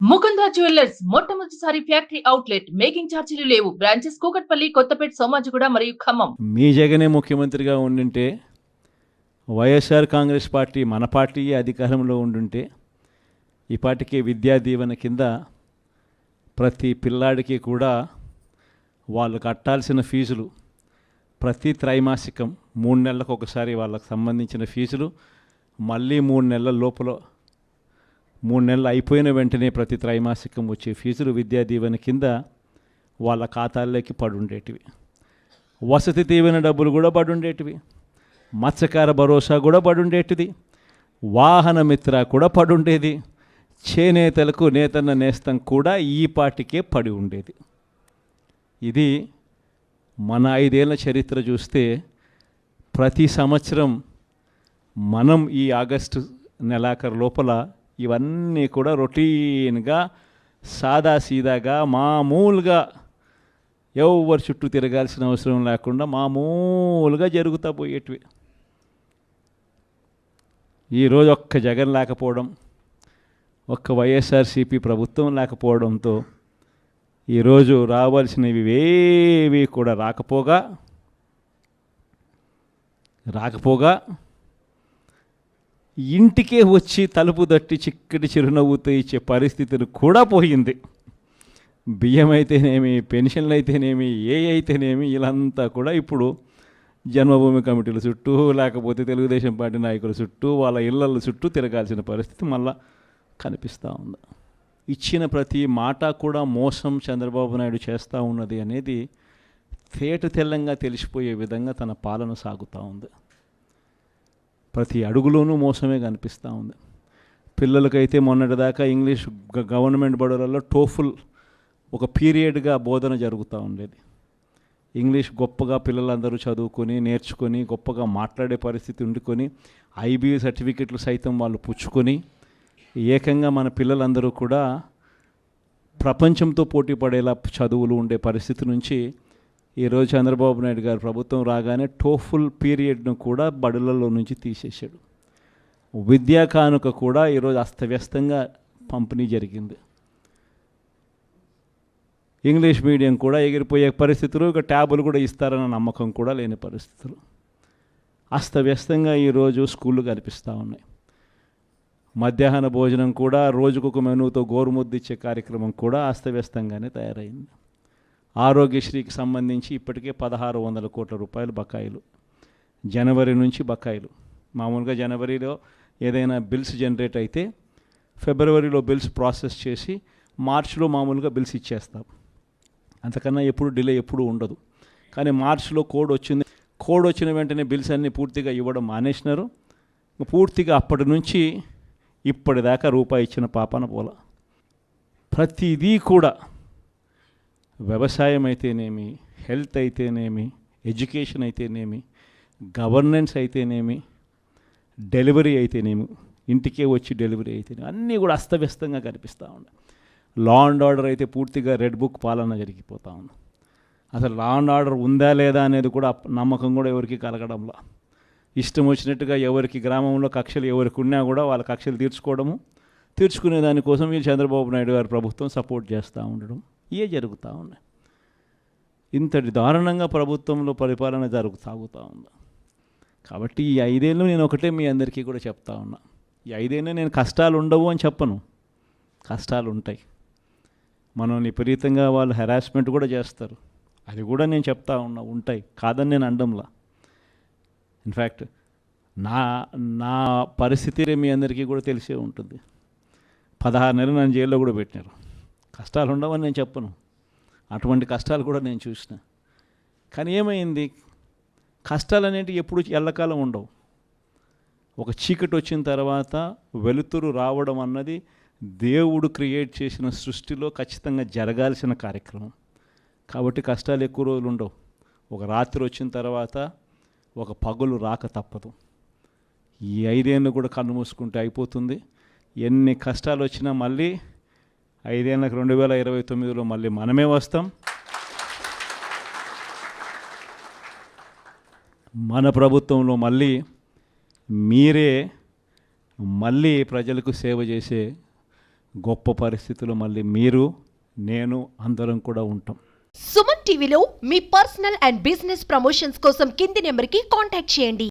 Mukunda jewellers మొట్టమొదటిసారి factory outlet. Making ఛార్జీలు లేవు. బ్రాంచెస్ కూకట్పల్లి, కొత్తపేట, సోమాజిగూడ మరియు ఖమ్మం. మీ జగనే ముఖ్యమంత్రిగా ఉండుంటే, వైఎస్ఆర్ కాంగ్రెస్ పార్టీ మన పార్టీ అధికారంలో ఉండుంటే, ఈ పార్టీకి విద్యా దీవెన కింద ప్రతి పిల్లాడికి కూడా వాళ్ళు కట్టాల్సిన ఫీజులు ప్రతి త్రైమాసికం 3 నెలలకు ఒకసారి వాళ్ళకు సంబంధించిన ఫీజులు మళ్ళీ 3 నెలల లోపల 3 నెలలు అయిపోయిన వెంటనే ప్రతి త్రైమాసికం వచ్చే ఫీజులు విద్యా దీవెన కింద వాళ్ళ ఖాతాల్లోకి పడుండేటివి. వసతి దీవెన డబ్బులు కూడా పడుండేటివి. మత్స్యకార భరోసా కూడా పడుండేటిది. వాహన మిత్ర కూడా పడుండేది. చేనేతలకు నేతన్న నేస్తం కూడా ఈ పార్టీకే పడి ఉండేది. ఇది మన 5 ఏళ్ల చరిత్ర చూస్తే ప్రతి సంవత్సరం మనం ఈ ఆగస్టు నెలాఖరు లోపల ఇవన్నీ కూడా రొటీన్గా సాదాసీదాగా మామూలుగా ఎవరు చుట్టూ తిరగాల్సిన అవసరం లేకుండా మామూలుగా జరుగుతూ పోయేటివి. ఈరోజు ఒక్క జగన్ లేకపోవడం, ఒక్క వైఎస్ఆర్సీపీ ప్రభుత్వం లేకపోవడంతో ఈరోజు రావాల్సినవి ఏవి కూడా రాకపోగా ఇంటికే వచ్చి తలుపు తట్టి చిక్కటి చిరునవ్వుతో ఇచ్చే పరిస్థితులు కూడా పోయింది. బియ్యం అయితేనేమి, పెన్షన్లు అయితేనేమి, అయితేనేమి వీళ్ళంతా కూడా ఇప్పుడు జన్మభూమి కమిటీల చుట్టూ లేకపోతే తెలుగుదేశం పార్టీ నాయకుల చుట్టూ వాళ్ళ ఇళ్ళ చుట్టూ తిరగాల్సిన పరిస్థితి మళ్ళా కనిపిస్తూ ఉంది. ఇచ్చిన ప్రతి మాట కూడా మోసం చంద్రబాబు నాయుడు చేస్తూ ఉన్నది అనేది తేట తెల్లంగా తెలిసిపోయే విధంగా తన పాలన సాగుతూ ఉంది. ప్రతి అడుగులోనూ మోసమే కనిపిస్తూ ఉంది. పిల్లలకైతే మొన్నటిదాకా ఇంగ్లీష్ గవర్నమెంట్ బడులలో టోఫుల్ ఒక పీరియడ్గా బోధన జరుగుతూ ఉండేది. ఇంగ్లీష్ గొప్పగా పిల్లలందరూ చదువుకొని నేర్చుకొని గొప్పగా మాట్లాడే పరిస్థితి ఉండుకొని ఐబీ సర్టిఫికెట్లు సైతం వాళ్ళు పుచ్చుకొని ఏకంగా మన పిల్లలందరూ కూడా ప్రపంచంతో పోటీ పడేలా చదువులు ఉండే పరిస్థితి నుంచి ఈరోజు చంద్రబాబు నాయుడు గారు ప్రభుత్వం రాగానే టోఫుల్ పీరియడ్ను కూడా బడులలో నుంచి తీసేశాడు. విద్యా కానుక కూడా ఈరోజు అస్తవ్యస్తంగా పంపిణీ జరిగింది. ఇంగ్లీష్ మీడియం కూడా ఎగిరిపోయే పరిస్థితులు, ఇక ట్యాబులు కూడా ఇస్తారన్న నమ్మకం కూడా లేని పరిస్థితులు. అస్తవ్యస్తంగా ఈరోజు స్కూళ్ళు కనిపిస్తూ ఉన్నాయి. మధ్యాహ్న భోజనం కూడా రోజుకొక మెనూతో గోరుముద్దిచ్చే కార్యక్రమం కూడా అస్తవ్యస్తంగానే తయారైంది. ఆరోగ్యశ్రీకి సంబంధించి ఇప్పటికే 1600 కోట్ల రూపాయలు బకాయిలు, జనవరి నుంచి బకాయిలు. మామూలుగా జనవరిలో ఏదైనా బిల్స్ జనరేట్ అయితే ఫిబ్రవరిలో బిల్స్ ప్రాసెస్ చేసి మార్చిలో మామూలుగా బిల్స్ ఇచ్చేస్తాం. అంతకన్నా ఎప్పుడు డిలే ఎప్పుడు ఉండదు. కానీ మార్చిలో కోడ్ వచ్చింది. కోడ్ వచ్చిన వెంటనే బిల్స్ అన్నీ పూర్తిగా ఇవ్వడం మానేసినారు. పూర్తిగా అప్పటి నుంచి ఇప్పటిదాకా రూపాయి ఇచ్చిన పాపాన పోల. ప్రతిదీ కూడా వ్యవసాయం అయితేనేమి, హెల్త్ అయితేనేమి, ఎడ్యుకేషన్ అయితేనేమి, గవర్నెన్స్ అయితేనేమి, డెలివరీ అయితేనేమి, ఇంటికే వచ్చి డెలివరీ అయితేనేమి అన్నీ కూడా అస్తవ్యస్తంగా కనిపిస్తూ ఉన్నాయి. లా అండ్ ఆర్డర్ అయితే పూర్తిగా రెడ్ బుక్ పాలన జరిగిపోతూ ఉంది. అసలు లా అండ్ ఆర్డర్ ఉందా లేదా అనేది కూడా నమ్మకం కూడా ఎవరికి కలగడంలా. ఇష్టం వచ్చినట్టుగా ఎవరికి గ్రామంలో కక్షలు ఎవరికి ఉన్నా కూడా వాళ్ళ కక్షలు తీర్చుకునే దానికోసం వీళ్ళు చంద్రబాబు నాయుడు గారి ప్రభుత్వం సపోర్ట్ చేస్తూ ఉండడం ఇవే జరుగుతూ ఉన్నాయి. ఇంతటి దారుణంగా ప్రభుత్వంలో పరిపాలన సాగుతూ ఉంది. కాబట్టి ఈ 5 ఏళ్ళు నేను ఒకటే మీ అందరికీ కూడా చెప్తా ఉన్నా. ఈ 5 ఏళ్ళు నేను కష్టాలు ఉండవు అని చెప్పను, కష్టాలు ఉంటాయి. మనల్ని విపరీతంగా వాళ్ళు హెరాస్మెంట్ కూడా చేస్తారు, అది కూడా నేను చెప్తా ఉన్నా, ఉంటాయి, కాదని నేను అనడంలా. ఇన్ఫ్యాక్ట్ నా పరిస్థితి మీ అందరికీ కూడా తెలిసే ఉంటుంది. 16 నెలలు నన్ను జైల్లో కూడా పెట్టినారు. కష్టాలు ఉండవని నేను చెప్పను, అటువంటి కష్టాలు కూడా నేను చూసిన. కానీ ఏమైంది, కష్టాలు అనేవి ఎప్పుడు ఎల్లకాలం ఉండవు. ఒక చీకటి వచ్చిన తర్వాత వెలుతురు రావడం అన్నది దేవుడు క్రియేట్ చేసిన సృష్టిలో ఖచ్చితంగా జరగాల్సిన కార్యక్రమం. కాబట్టి కష్టాలు ఎక్కువ రోజులు ఉండవు. ఒక రాత్రి వచ్చిన తర్వాత ఒక పగులు రాక తప్పదు. ఈ 5 ఏళ్ళు కూడా కన్ను మూసుకుంటే అయిపోతుంది. ఎన్ని కష్టాలు వచ్చినా మళ్ళీ 5 ఏళ్ళకి 2029లో మళ్ళీ మనమే వస్తాం. మన ప్రభుత్వంలో మళ్ళీ మీరే మళ్ళీ ప్రజలకు సేవ చేసే గొప్ప పరిస్థితుల్లో మళ్ళీ మీరు నేను అందరం కూడా ఉంటాం. సుమన్ టీవీలో మీ పర్సనల్ అండ్ బిజినెస్ ప్రమోషన్స్ కోసం కింది నెంబర్కి కాంటాక్ట్ చేయండి.